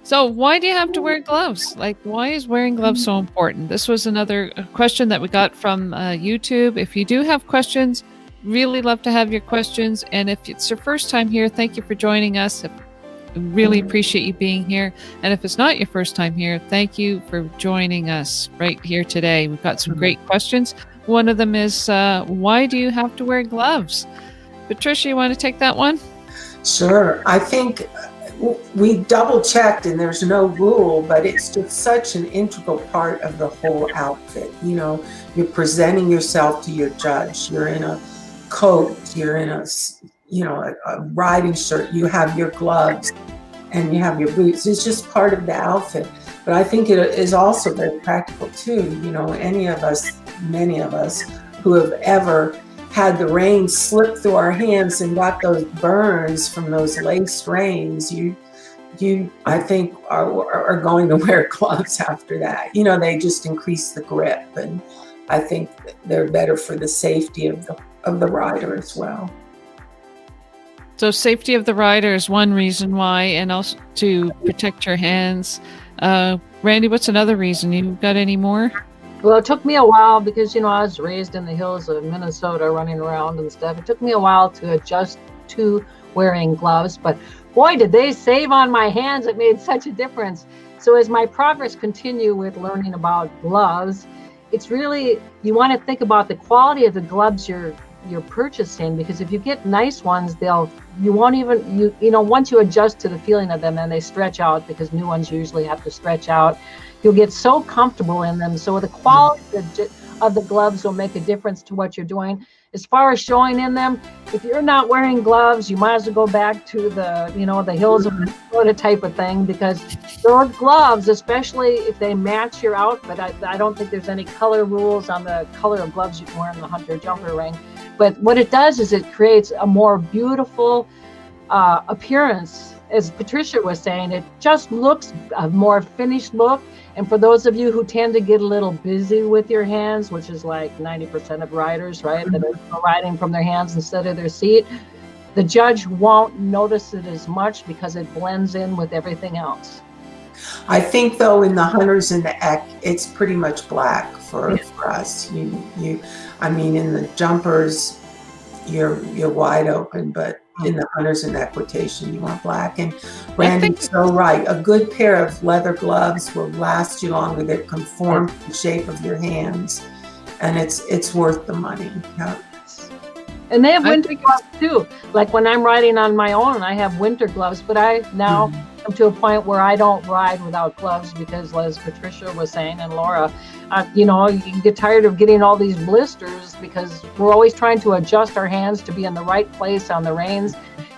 So why do you have to wear gloves? Like, why is wearing gloves so important? This was another question that we got from YouTube. If you do have questions, really love to have your questions. And if it's your first time here, thank you for joining us. Really appreciate you being here. And if it's not your first time here, thank you for joining us right here today. We've got some great questions. One of them is, why do you have to wear gloves? Patricia, you want to take that one? Sure. I think we double checked and there's no rule, but it's just such an integral part of the whole outfit. You know, you're presenting yourself to your judge. You're in a coat, you're in a riding shirt, you have your gloves and you have your boots. It's just part of the outfit. But I think it is also very practical too. You know, many of us who have ever had the reins slip through our hands and got those burns from those laced reins, you I think are going to wear gloves after that. You know, they just increase the grip, and I think they're better for the safety of the rider as well. So safety of the rider is one reason why, and also to protect your hands. Randy, what's another reason? You got any more? Well, it took me a while because, you know, I was raised in the hills of Minnesota running around and stuff. It took me a while to adjust to wearing gloves, but boy, did they save on my hands. It made such a difference. So as my progress continue with learning about gloves, it's really, you want to think about the quality of the gloves you're purchasing, because if you get nice ones, once you adjust to the feeling of them, then they stretch out, because new ones usually have to stretch out. You'll get so comfortable in them. So the quality of the gloves will make a difference to what you're doing. As far as showing in them, if you're not wearing gloves, you might as well go back to the hills of Minnesota type of thing, because those gloves, especially if they match your outfit, I don't think there's any color rules on the color of gloves you can wear in the hunter jumper ring. But what it does is it creates a more beautiful appearance. As Patricia was saying, it just looks a more finished look. And for those of you who tend to get a little busy with your hands, which is like 90% of riders, right, that are riding from their hands instead of their seat, the judge won't notice it as much because it blends in with everything else. I think though, in the hunters and the Eck, it's pretty much black for us. I mean, in the jumpers, you're wide open, but in the hunters and equitation, you want black. And Randy's so right. A good pair of leather gloves will last you longer. They conform to the shape of your hands, and it's worth the money. Yeah. And they have winter gloves too. Like when I'm riding on my own, I have winter gloves, but I now come to a point where I don't ride without gloves, because as Patricia was saying, and Laura, you get tired of getting all these blisters, because we're always trying to adjust our hands to be in the right place on the reins.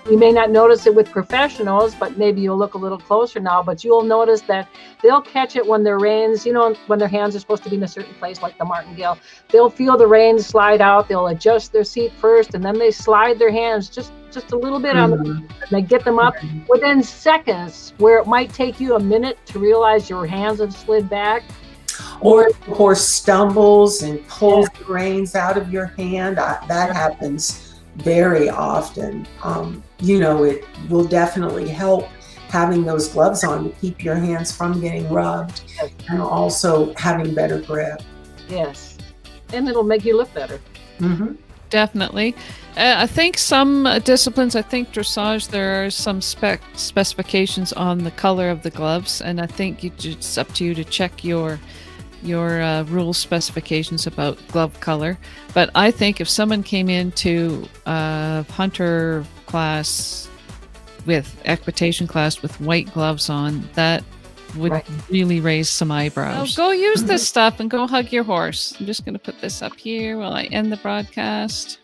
You may not notice it with professionals, but maybe you'll look a little closer now, but you'll notice that they'll catch it when their reins, when their hands are supposed to be in a certain place, like the martingale. They'll feel the reins slide out, they'll adjust their seat first, and then they slide their hands just a little bit on them, and they get them up within seconds, where it might take you a minute to realize your hands have slid back. Or the horse stumbles and pulls the reins out of your hand. That happens very often. It will definitely help having those gloves on to keep your hands from getting rubbed, and also having better grip. Yes, and it'll make you look better. Definitely. I think some disciplines, I think dressage, there are some specifications on the color of the gloves, and I think it's up to you to check your rule specifications about glove color. But I think if someone came into a hunter class with equitation class with white gloves on, that would really raise some eyebrows. So go use this stuff and go hug your horse. I'm just going to put this up here while I end the broadcast.